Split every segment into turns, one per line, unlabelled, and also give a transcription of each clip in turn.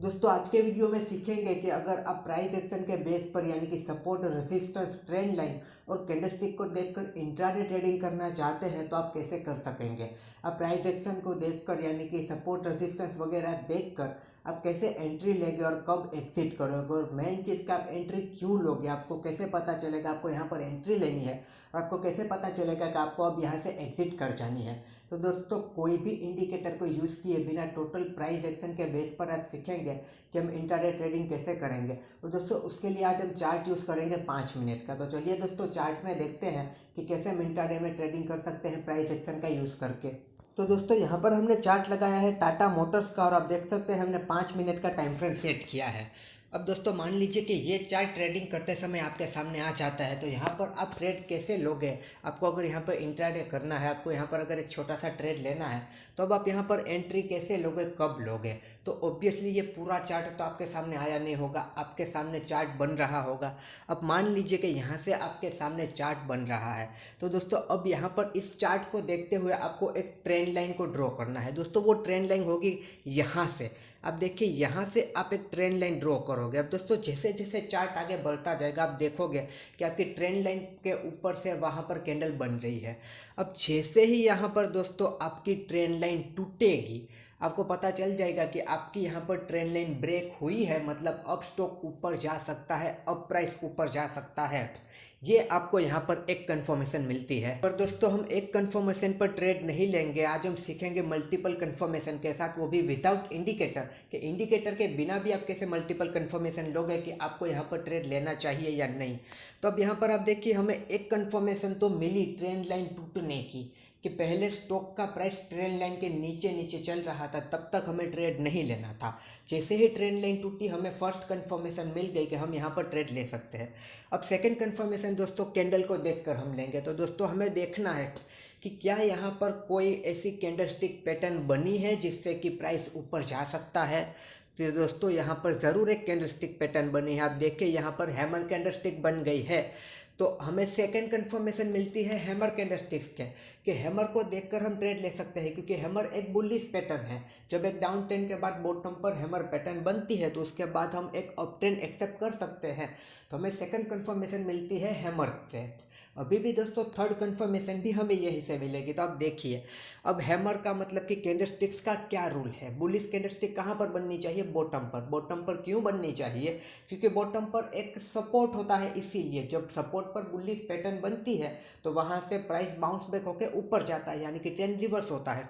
दोस्तों आज के वीडियो में सीखेंगे कि अगर आप प्राइस एक्शन के बेस पर यानी कि सपोर्ट, रेजिस्टेंस, ट्रेंड लाइन और कैंडलस्टिक को देखकर इंट्राडे ट्रेडिंग करना चाहते हैं तो आप कैसे कर सकेंगे। आप प्राइस एक्शन को देखकर यानी कि सपोर्ट, रेजिस्टेंस वगैरह देखकर आप कैसे एंट्री लेंगे और कब एग्जिट करोगे, और मेन चीज़ का आप एंट्री क्यों लोगे, आपको कैसे पता चलेगा आपको यहाँ पर एंट्री लेनी है और आपको कैसे पता चलेगा कि आपको अब यहाँ से एग्जिट कर जानी है। तो दोस्तों कोई भी इंडिकेटर को यूज़ किए बिना टोटल प्राइस एक्शन के बेस पर आज सीखेंगे कि हम इंट्राडे ट्रेडिंग कैसे करेंगे। और दोस्तों उसके लिए आज हम चार्ट यूज़ करेंगे 5 मिनट का। तो चलिए दोस्तों चार्ट में देखते हैं कि कैसे हम इंट्राडे में ट्रेडिंग कर सकते हैं प्राइस एक्शन का यूज़ करके। तो दोस्तों यहाँ पर हमने चार्ट लगाया है टाटा मोटर्स का और आप देख सकते हैं हमने 5 मिनट का टाइम फ्रेम सेट किया है। अब दोस्तों मान लीजिए कि ये चार्ट ट्रेडिंग करते समय आपके सामने आ जाता है, तो यहाँ पर आप ट्रेड कैसे लोगे। आपको अगर यहाँ पर इंट्राडे करना है, आपको यहाँ पर अगर एक छोटा सा ट्रेड लेना है, तो अब आप यहाँ पर एंट्री कैसे लोगे, कब लोगे। तो ऑब्वियसली ये पूरा चार्ट तो आपके सामने आया नहीं होगा, आपके सामने चार्ट बन रहा होगा। अब मान लीजिए कि यहाँ से आपके सामने चार्ट बन रहा है, तो दोस्तों अब यहाँ पर इस चार्ट को देखते हुए आपको एक ट्रेंड लाइन को ड्रॉ करना है। दोस्तों वो ट्रेंड लाइन होगी यहाँ से। अब देखिए यहाँ से आप एक ट्रेंड लाइन ड्रॉ करोगे। अब दोस्तों जैसे जैसे चार्ट आगे बढ़ता जाएगा आप देखोगे कि आपकी ट्रेंड लाइन के ऊपर से वहाँ पर कैंडल बन रही है। अब जैसे ही यहाँ पर दोस्तों आपकी ट्रेंड लाइन टूटेगी, आपको पता चल जाएगा कि आपकी यहाँ पर ट्रेंड लाइन ब्रेक हुई है, मतलब अब स्टॉक ऊपर जा सकता है, अब प्राइस ऊपर जा सकता है। ये आपको यहाँ पर एक कंफर्मेशन मिलती है। पर दोस्तों हम एक कंफर्मेशन पर ट्रेड नहीं लेंगे, आज हम सीखेंगे मल्टीपल कंफर्मेशन के साथ, वो भी विदाउट इंडिकेटर। कि इंडिकेटर के बिना भी आप कैसे मल्टीपल कंफर्मेशन लोगे कि आपको यहाँ पर ट्रेड लेना चाहिए या नहीं। तो अब यहाँ पर आप देखिए हमें एक कंफर्मेशन तो मिली ट्रेंड लाइन टूटने की, कि पहले स्टॉक का प्राइस ट्रेंड लाइन के नीचे नीचे चल रहा था, तब तक हमें ट्रेड नहीं लेना था। जैसे ही ट्रेंड लाइन टूटी हमें फर्स्ट कंफर्मेशन मिल गई कि हम यहाँ पर ट्रेड ले सकते हैं। अब सेकंड कंफर्मेशन दोस्तों कैंडल को देखकर हम लेंगे। तो दोस्तों हमें देखना है कि क्या यहाँ पर कोई ऐसी कैंडलस्टिक पैटर्न बनी है जिससे कि प्राइस ऊपर जा सकता है। तो दोस्तों यहाँ पर ज़रूर एक कैंडलस्टिक पैटर्न बनी है। आप देखिए यहाँ पर हैमर कैंडलस्टिक बन गई है, तो हमें सेकंड कंफर्मेशन मिलती है हैमर कैंडलस्टिक्स के, कि हैमर को देखकर हम ट्रेड ले सकते हैं, क्योंकि हैमर एक बुलिश पैटर्न है। जब एक डाउन ट्रेंड के बाद बॉटम पर हैमर पैटर्न बनती है तो उसके बाद हम एक अप ट्रेंड एक्सेप्ट कर सकते हैं। तो हमें सेकंड कंफर्मेशन मिलती है हैमर से। अभी भी दोस्तों थर्ड कंफर्मेशन भी हमें यहीं से मिलेगी। तो आप देखिए अब हैमर का मतलब कि कैंडलस्टिक्स का क्या रूल है। बुलिश कैंडलस्टिक कहाँ पर बननी चाहिए, बॉटम पर। बॉटम पर क्यों बननी चाहिए, क्योंकि बॉटम पर एक सपोर्ट होता है, इसीलिए जब सपोर्ट पर बुलिश पैटर्न बनती है तो वहाँ से प्राइस बाउंस बैक होकर ऊपर जाता है, यानी कि ट्रेंड रिवर्स होता है।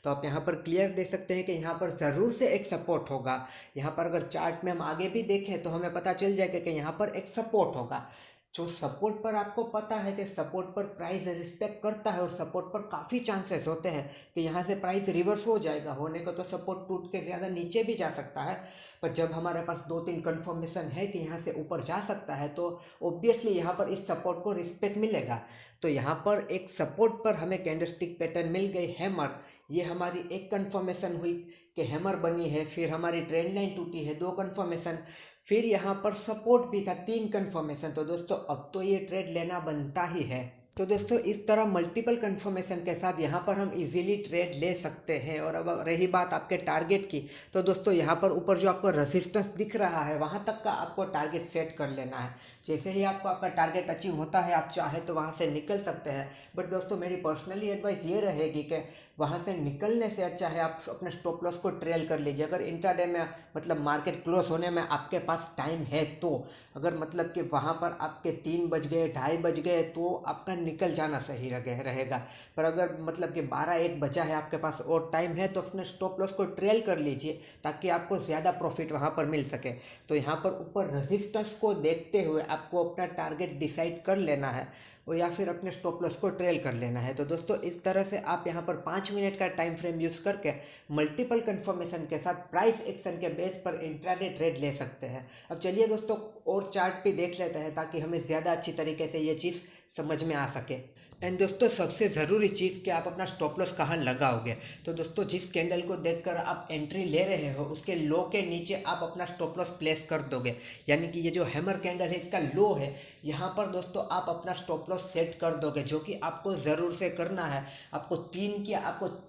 तो आप यहाँ पर क्लियर देख सकते हैं कि यहाँ पर ज़रूर से एक सपोर्ट होगा। यहाँ पर अगर चार्ट में हम आगे भी देखें तो हमें पता चल जाएगा कि यहाँ पर एक सपोर्ट होगा। जो सपोर्ट पर आपको पता है कि सपोर्ट पर प्राइस रिस्पेक्ट करता है, और सपोर्ट पर काफ़ी चांसेस होते हैं कि यहाँ से प्राइस रिवर्स हो जाएगा। होने को तो सपोर्ट टूट के ज़्यादा नीचे भी जा सकता है, पर जब हमारे पास 2-3 कंफर्मेशन है कि यहाँ से ऊपर जा सकता है तो ऑब्वियसली यहाँ पर इस सपोर्ट को रिस्पेक्ट मिलेगा। तो यहाँ पर एक सपोर्ट पर हमें कैंडलस्टिक पैटर्न मिल गई हैमर, ये हमारी एक कंफर्मेशन हुई कि हैमर बनी है। फिर हमारी ट्रेंड लाइन टूटी है, 2 कंफर्मेशन। फिर यहाँ पर सपोर्ट भी था, 3 कंफर्मेशन। तो दोस्तों अब तो ये ट्रेड लेना बनता ही है। तो दोस्तों इस तरह मल्टीपल कंफर्मेशन के साथ यहाँ पर हम इजीली ट्रेड ले सकते हैं। और अब रही बात आपके टारगेट की, तो दोस्तों यहाँ पर ऊपर जो आपको रेजिस्टेंस दिख रहा है वहाँ तक का आपको टारगेट सेट कर लेना है। जैसे ही आपको आपका टारगेट अचीव होता है आप चाहे तो वहाँ से निकल सकते हैं। बट दोस्तों मेरी पर्सनली एडवाइस ये रहेगी कि वहाँ से निकलने से अच्छा है आप अपने स्टॉप लॉस को ट्रेल कर लीजिए। अगर इंट्राडे में मतलब मार्केट क्लोज होने में आपके पास टाइम है तो, अगर मतलब कि वहाँ पर आपके 3 बज गए, 2:30 बज गए, तो आपका निकल जाना सही रहेगा। पर अगर मतलब कि 12-1 बजा है आपके पास और टाइम है तो अपने स्टॉप लॉस को ट्रेल कर लीजिए, ताकि आपको ज़्यादा प्रॉफिट वहाँ पर मिल सके। तो यहाँ पर ऊपर रेजिस्टेंस को देखते हुए आपको अपना टारगेट डिसाइड कर लेना है, और या फिर अपने स्टॉप लॉस को ट्रेल कर लेना है। तो दोस्तों इस तरह से आप यहाँ पर 5 मिनट का टाइम फ्रेम यूज़ करके मल्टीपल कंफर्मेशन के साथ प्राइस एक्शन के बेस पर इंट्राडे ट्रेड ले सकते हैं। अब चलिए दोस्तों और चार्ट भी देख लेते हैं, ताकि हमें ज़्यादा अच्छी तरीके से ये चीज़ समझ में आ सके। एंड दोस्तों सबसे ज़रूरी चीज़ कि आप अपना स्टॉप लॉस कहाँ लगाओगे। तो दोस्तों जिस कैंडल को देखकर आप एंट्री ले रहे हो उसके लो के नीचे आप अपना स्टॉप लॉस प्लेस कर दोगे, यानी कि ये जो हैमर कैंडल है इसका लो है, यहाँ पर दोस्तों आप अपना स्टॉप लॉस सेट कर दोगे, जो कि आपको ज़रूर से करना है। आपको 3 की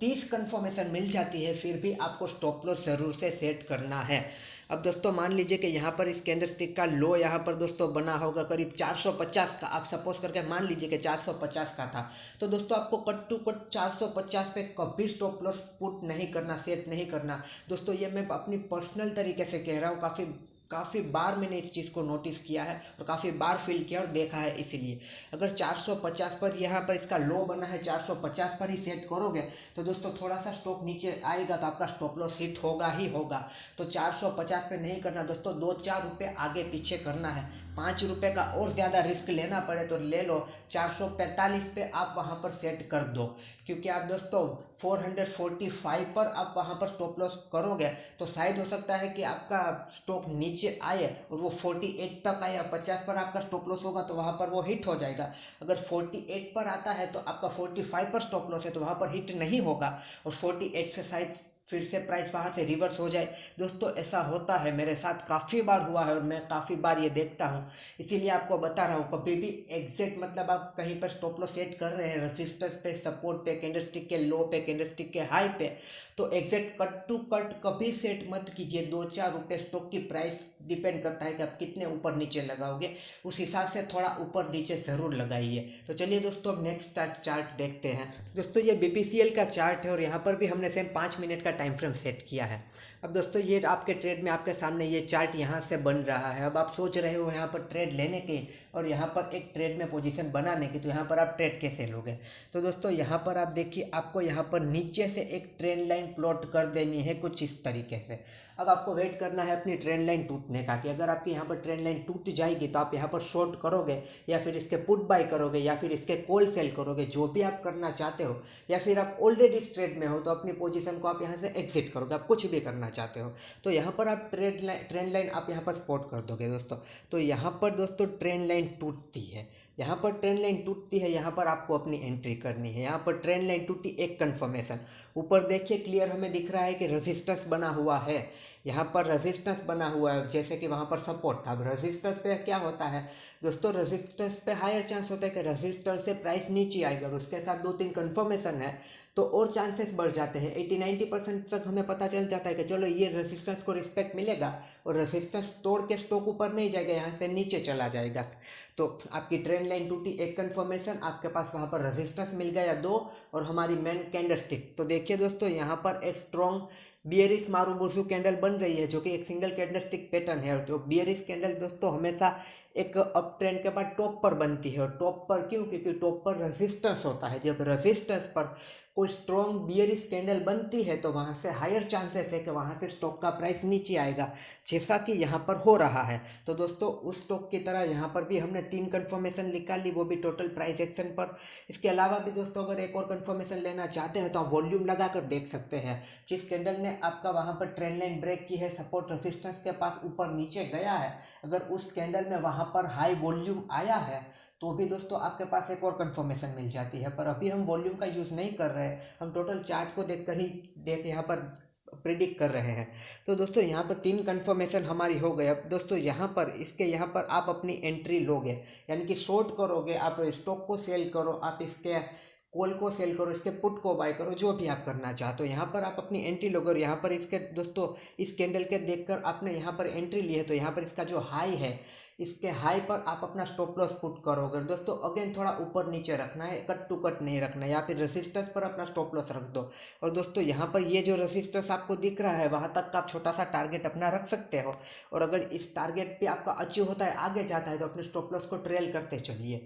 30 कंफर्मेशन मिल जाती है, फिर भी आपको स्टॉप लॉस ज़रूर से सेट करना है। अब दोस्तों मान लीजिए कि यहाँ पर इस कैंडलस्टिक का लो यहाँ पर दोस्तों बना होगा करीब 450 का। आप सपोज करके मान लीजिए कि 450 का था, तो दोस्तों आपको कट टू कट 450 पे कभी स्टॉप लॉस पुट नहीं करना, सेट नहीं करना। दोस्तों ये मैं अपनी पर्सनल तरीके से कह रहा हूँ, काफ़ी बार मैंने इस चीज़ को नोटिस किया है और काफ़ी बार फील किया और देखा है। इसीलिए अगर 450 पर यहाँ पर इसका लो बना है, 450 पर ही सेट करोगे तो दोस्तों थोड़ा सा स्टॉक नीचे आएगा तो आपका स्टॉप लॉस हिट होगा ही होगा। तो 450 पे नहीं करना दोस्तों, 2-4 रुपये आगे पीछे करना है। 5 रुपये का और ज़्यादा रिस्क लेना पड़े तो ले लो, 445 पे आप वहाँ पर सेट कर दो, क्योंकि आप दोस्तों 445 पर आप वहाँ पर स्टॉप लॉस करोगे तो शायद हो सकता है कि आपका स्टॉक नीचे आए और वो 48 तक आए, 50 पर आपका स्टॉप लॉस होगा तो वहाँ पर वो हिट हो जाएगा। अगर 48 पर आता है तो आपका 45 पर स्टॉप लॉस है तो वहाँ पर हिट नहीं होगा और 48 से शायद फिर से प्राइस वहाँ से रिवर्स हो जाए। दोस्तों ऐसा होता है, मेरे साथ काफ़ी बार हुआ है और मैं काफ़ी बार ये देखता हूँ, इसीलिए आपको बता रहा हूँ। कभी भी एग्जैक्ट मतलब आप कहीं पर स्टॉप लॉस सेट कर रहे हैं रेजिस्टेंस पे, सपोर्ट पे, कैंडलस्टिक के लो पे, कैंडलस्टिक के हाई पे, तो एग्जैक्ट कट टू कट कभी सेट मत कीजिए। 2-4 रुपये स्टॉक की प्राइस डिपेंड करता है कि आप कितने ऊपर नीचे लगाओगे, उस हिसाब से थोड़ा ऊपर नीचे ज़रूर लगाइए। तो चलिए दोस्तों अब नेक्स्ट चार्ट देखते हैं। दोस्तों ये BPCL का चार्ट है और यहाँ पर भी हमने सेम 5 मिनट का टाइम फ्रेम सेट किया है। अब दोस्तों ये आपके ट्रेड में आपके सामने ये चार्ट यहाँ से बन रहा है। अब आप सोच रहे हो यहाँ पर ट्रेड लेने की और यहाँ पर एक ट्रेड में पोजीशन बनाने की, तो यहाँ पर आप ट्रेड कैसे लोगे। तो दोस्तों यहाँ पर आप देखिए, आपको यहाँ पर नीचे से एक ट्रेंड लाइन प्लॉट कर देनी है कुछ इस तरीके से। अब आपको वेट करना है अपनी ट्रेंड लाइन टूटने का, कि अगर आपकी यहाँ पर ट्रेंड लाइन टूट जाएगी तो आप यहाँ पर शॉर्ट करोगे या फिर इसके पुट बाय करोगे या फिर इसके कॉल सेल करोगे, जो भी आप करना चाहते हो, या फिर आप ऑलरेडी इस ट्रेड में हो तो अपनी पोजीशन को आप यहाँ से एग्जिट करोगे, आप कुछ भी करना चाहते हो। तो यहाँ पर आप ट्रेंड लाइन आप यहाँ पर स्पॉट कर दोगे दोस्तों। तो यहाँ पर दोस्तों ट्रेंड लाइन टूटती है, यहाँ पर ट्रेंड लाइन टूटती है, यहाँ पर आपको अपनी एंट्री करनी है। यहाँ पर ट्रेंड लाइन टूटी, एक कन्फर्मेशन, ऊपर देखिए क्लियर हमें दिख रहा है कि रेजिस्टेंस बना हुआ है, यहाँ पर रेजिस्टेंस बना हुआ है, जैसे कि वहाँ पर सपोर्ट था। अब रेजिस्टेंस पे क्या होता है दोस्तों, रेजिस्टेंस पे हायर चांस होता है कि रेजिस्टेंस से प्राइस नीचे आएगा और उसके साथ 2-3 कन्फर्मेशन है तो और चांसेस बढ़ जाते हैं। 80-90% तक हमें पता चल जाता है कि चलो ये रेजिस्टेंस को रिस्पेक्ट मिलेगा और रेजिस्टेंस तोड़ के स्टॉक ऊपर नहीं जाएगा, यहाँ से नीचे चला जाएगा। तो आपकी ट्रेंड लाइन टूटी, एक कन्फर्मेशन, आपके पास वहाँ पर रेजिस्टेंस मिल गया 2 और हमारी मेन कैंडलस्टिक। तो देखिए दोस्तों यहाँ पर एक स्ट्रॉन्ग बियरिश मारुबुरु कैंडल बन रही है जो कि एक सिंगल कैंडलस्टिक पैटर्न है। तो बियरिश कैंडल दोस्तों हमेशा एक अप ट्रेंड के बाद टॉप पर बनती है, और टॉप पर क्यों, क्योंकि टॉप पर रेजिस्टेंस होता है। जब रेजिस्टेंस पर कोई स्ट्रॉन्ग बियरिश कैंडल बनती है तो वहाँ से हायर चांसेस है कि वहाँ से स्टॉक का प्राइस नीचे आएगा, जैसा कि यहाँ पर हो रहा है। तो दोस्तों उस स्टॉक की तरह यहाँ पर भी हमने 3 कन्फर्मेशन निकाली, वो भी टोटल प्राइस एक्शन पर। इसके अलावा भी दोस्तों अगर एक और कन्फर्मेशन लेना चाहते हैं तो आप वॉल्यूम लगा कर देख सकते हैं। जिस कैंडल ने आपका वहाँ पर ट्रेंड लाइन ब्रेक की है, सपोर्ट रेजिस्टेंस के पास ऊपर नीचे गया है, अगर उस कैंडल में वहाँ पर हाई वॉल्यूम आया है तो भी दोस्तों आपके पास एक और कन्फर्मेशन मिल जाती है। पर अभी हम वॉल्यूम का यूज़ नहीं कर रहे हैं, हम टोटल चार्ट को देखकर ही यहाँ पर प्रिडिक्ट कर रहे हैं। तो दोस्तों यहाँ पर 3 कन्फर्मेशन हमारी हो गई। अब दोस्तों यहाँ पर आप अपनी एंट्री लोगे, यानी कि शॉर्ट करोगे, आप स्टॉक को सेल करो, आप इसके कॉल को सेल करो, इसके पुट को बाय करो, जो भी आप करना चाहते हो। यहाँ पर आप अपनी एंट्री लोगे और यहाँ पर इसके दोस्तों इस कैंडल के देखकर आपने यहाँ पर एंट्री ली है तो यहाँ पर इसका जो हाई है, इसके हाई पर आप अपना स्टॉप लॉस पुट करोगे। दोस्तों अगेन थोड़ा ऊपर नीचे रखना है, कट टू कट नहीं रखना है, या फिर रेजिस्टेंस पर अपना स्टॉप लॉस रख दो। और दोस्तों यहाँ पर ये जो रेजिस्टेंस आपको दिख रहा है वहाँ तक का आप छोटा सा टारगेट अपना रख सकते हो, और अगर इस टारगेट पे आपका अचीव होता है, आगे जाता है, तो अपने स्टॉप लॉस को ट्रेल करते चलिए।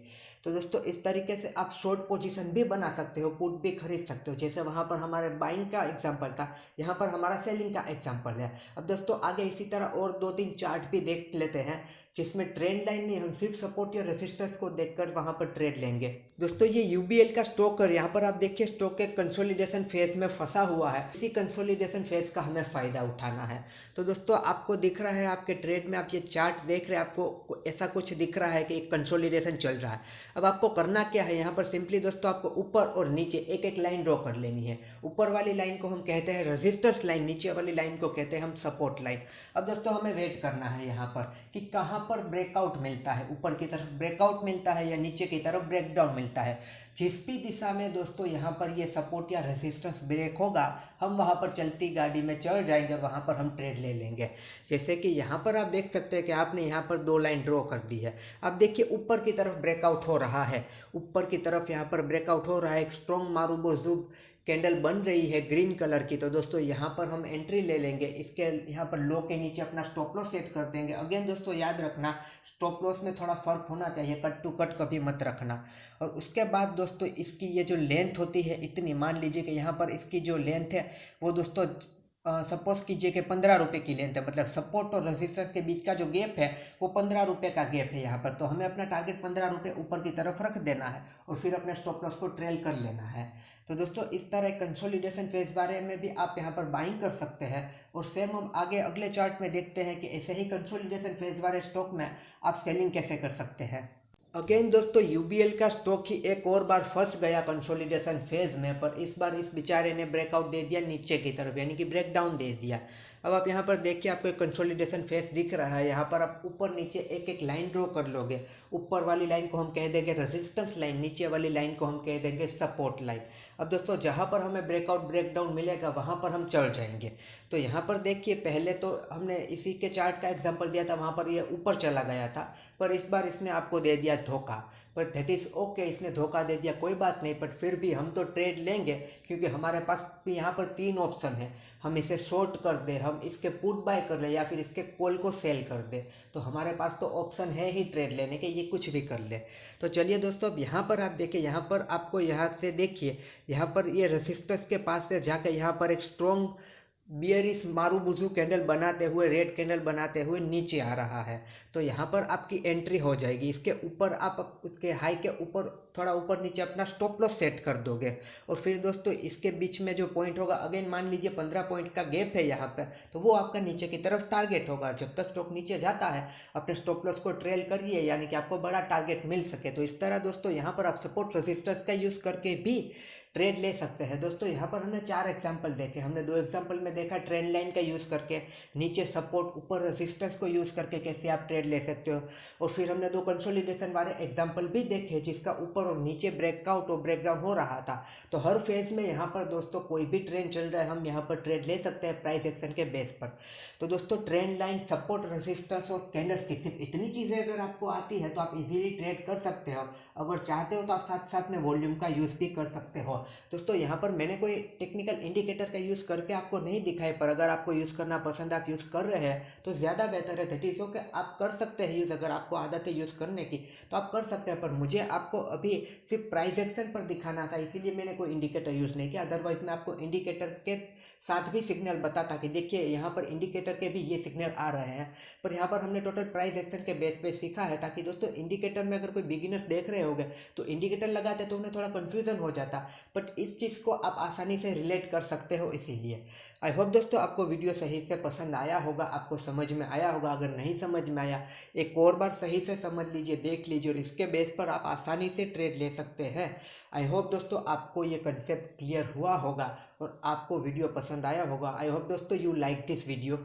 तो दोस्तों इस तरीके से आप शॉर्ट पोजीशन भी बना सकते हो, पुट भी खरीद सकते हो। जैसे वहाँ पर हमारे बाइंग का एग्जांपल था, यहाँ पर हमारा सेलिंग का एग्जांपल है। अब दोस्तों आगे इसी तरह और 2-3 चार्ट भी देख लेते हैं जिसमें ट्रेंड लाइन नहीं, हम सिर्फ सपोर्ट या रेजिस्टेंस को देखकर वहाँ पर ट्रेड लेंगे। दोस्तों ये UBL का स्टॉक है, यहाँ पर आप देखिए स्टॉक एक कंसोलिडेशन फेज में फंसा हुआ है, इसी कंसोलिडेशन फेज का हमें फ़ायदा उठाना है। तो दोस्तों आपको दिख रहा है आपके ट्रेड में, आप ये चार्ट देख रहे हैं, आपको ऐसा कुछ दिख रहा है कि एक कंसोलिडेशन चल रहा है। अब आपको करना क्या है, यहाँ पर सिंपली दोस्तों आपको ऊपर और नीचे एक एक लाइन ड्रॉ कर लेनी है। ऊपर वाली लाइन को हम कहते हैं रेजिस्टेंस लाइन, नीचे वाली लाइन को कहते हैं हम सपोर्ट लाइन। अब दोस्तों हमें वेट करना है यहाँ पर कि कहाँ पर ब्रेकआउट मिलता है, ऊपर की तरफ ब्रेकआउट मिलता है या नीचे की तरफ ब्रेकडाउन मिलता है। मिलता है। जिस भी दिशा में दोस्तों यहाँ पर ये सपोर्ट या रेजिस्टेंस ब्रेक होगा, हम वहाँ पर चलती गाड़ी में चढ़ जाएंगे और वहाँ पर हम ट्रेड ले लेंगे। जैसे कि यहाँ पर आप देख सकते हैं कि आपने यहाँ पर 2 लाइन ड्रॉ कर दी है। अब देखिए ऊपर की तरफ ब्रेकआउट हो रहा है, ऊपर की तरफ यहाँ पर ब्रेकआउट हो रहा है, एक स्ट्रॉन्ग मारुबोज़ू कैंडल बन रही है ग्रीन कलर की। तो दोस्तों यहाँ पर हम एंट्री ले लेंगे, इसके यहाँ पर लो के नीचे अपना स्टॉप लॉस सेट कर देंगे। अगेन दोस्तों याद रखना, स्टॉप लॉस में थोड़ा फर्क होना चाहिए, कट टू कट कभी मत रखना। और उसके बाद दोस्तों इसकी ये जो लेंथ होती है इतनी, मान लीजिए कि यहाँ पर इसकी जो लेंथ है वो दोस्तों सपोज कीजिए कि 15 रुपये की लेंथ है, मतलब सपोर्ट और रेजिस्टेंस के बीच का जो गैप है वो 15 रुपये का गैप है यहाँ पर। तो हमें अपना टारगेट 15 रुपये ऊपर की तरफ रख देना है और फिर अपने स्टॉप लॉस को ट्रेल कर लेना है। तो दोस्तों इस तरह कंसोलिडेशन फेज बारे में भी आप यहाँ पर बाइंग कर सकते हैं। और सेम हम आगे अगले चार्ट में देखते हैं कि ऐसे ही कंसोलिडेशन फेज वाले स्टॉक में आप सेलिंग कैसे कर सकते हैं। अगेन दोस्तों यूबीएल का स्टॉक ही एक और बार फंस गया कंसोलिडेशन फेज में, पर इस बार इस बेचारे ने ब्रेकआउट दे दिया नीचे की तरफ, यानी कि ब्रेक डाउन दे दिया। अब आप यहाँ पर देखिए आपको एक कंसोलिडेशन फेज दिख रहा है, यहाँ पर आप ऊपर नीचे एक एक लाइन ड्रॉ कर लोगे। ऊपर वाली लाइन को हम कह देंगे रेजिस्टेंस लाइन, नीचे वाली लाइन को हम कह देंगे सपोर्ट लाइन। अब दोस्तों जहाँ पर हमें ब्रेकआउट ब्रेक डाउन मिलेगा वहाँ पर हम चढ़ जाएंगे। तो यहाँ पर देखिए पहले तो हमने इसी के चार्ट का एग्जांपल दिया था, वहाँ पर ये ऊपर चला गया था, पर इस बार इसने आपको दे दिया धोखा। पर दैट इज़ ओके, इसने धोखा दे दिया कोई बात नहीं, बट फिर भी हम तो ट्रेड लेंगे क्योंकि हमारे पास यहाँ पर 3 ऑप्शन है। हम इसे शॉर्ट कर दे, हम इसके पुट बाय कर ले या फिर इसके कॉल को सेल कर दे, तो हमारे पास तो ऑप्शन है ही ट्रेड लेने के, ये कुछ भी कर ले। तो चलिए दोस्तों अब यहाँ पर आप देखिए, यहाँ पर आपको यहाँ से देखिए, यहाँ पर ये रेजिस्टेंस के पास से जाकर यहाँ पर एक स्ट्रॉन्ग बियरिश मारुबोज़ू कैंडल बनाते हुए, रेड कैंडल बनाते हुए नीचे आ रहा है। तो यहाँ पर आपकी एंट्री हो जाएगी। इसके ऊपर आप उसके हाई के ऊपर थोड़ा ऊपर नीचे अपना स्टॉप लॉस सेट कर दोगे। और फिर दोस्तों इसके बीच में जो पॉइंट होगा, अगेन मान लीजिए 15 पॉइंट का गैप है यहाँ पर, तो वो आपका नीचे की तरफ टारगेट होगा। जब तक स्टॉक नीचे जाता है अपने स्टॉप लॉस को ट्रेल करिए, यानी कि आपको बड़ा टारगेट मिल सके। तो इस तरह दोस्तों यहाँ पर आप सपोर्ट रेजिस्टेंस का यूज़ करके भी ट्रेड ले सकते हैं। दोस्तों यहाँ पर हमने 4 एग्जांपल देखे। हमने 2 एग्जांपल में देखा ट्रेंड लाइन का यूज़ करके, नीचे सपोर्ट ऊपर रेजिस्टेंस को यूज़ करके कैसे आप ट्रेड ले सकते हो। और फिर हमने 2 कंसोलिडेशन वाले एग्जांपल भी देखे जिसका ऊपर और नीचे ब्रेकआउट और ब्रेकडाउन हो रहा था। तो हर फेज में यहाँ पर दोस्तों कोई भी ट्रेंड चल रहा है, हम यहाँ पर ट्रेड ले सकते हैं प्राइस एक्शन के बेस पर। तो दोस्तों ट्रेंड लाइन, सपोर्ट, रेजिस्टेंस और कैंडलस्टिक, सिर्फ इतनी चीज़ें अगर आपको आती है तो आप इजीली ट्रेड कर सकते हो। अगर चाहते हो तो आप साथ साथ में वॉल्यूम का यूज़ भी कर सकते हो। दोस्तों यहाँ पर मैंने कोई टेक्निकल इंडिकेटर का यूज़ करके आपको नहीं दिखाया, पर अगर आपको यूज़ करना पसंद, आप यूज़ कर रहे हैं तो ज़्यादा बेहतर है। दैट इज़ ओके, आप कर सकते हैं यूज़। अगर आपको आदत है यूज़ करने की तो आप कर सकते हैं, पर मुझे आपको अभी सिर्फ प्राइस एक्शन पर दिखाना था, इसीलिए मैंने कोई इंडिकेटर यूज़ नहीं किया। अदरवाइज मैं आपको इंडिकेटर के साथ भी सिग्नल बताता कि देखिए यहाँ पर इंडिकेटर के भी ये सिग्नल आ रहे हैं। पर यहाँ पर हमने टोटल प्राइस एक्शन के बेस पे सीखा है, ताकि दोस्तों इंडिकेटर में अगर कोई बिगिनर्स देख रहे होंगे तो इंडिकेटर लगाते तो उन्हें थोड़ा कन्फ्यूजन हो जाता, बट इस चीज़ को आप आसानी से रिलेट कर सकते हो। इसीलिए आई होप दोस्तों आपको वीडियो सही से पसंद आया होगा, आपको समझ में आया होगा। अगर नहीं समझ में आया, एक और बार सही से समझ लीजिए, देख लीजिए, और इसके बेस पर आप आसानी से ट्रेड ले सकते हैं। आई होप दोस्तों आपको ये कंसेप्ट क्लियर हुआ होगा और आपको वीडियो पसंद आया होगा। आई होप दोस्तों यू लाइक दिस वीडियो।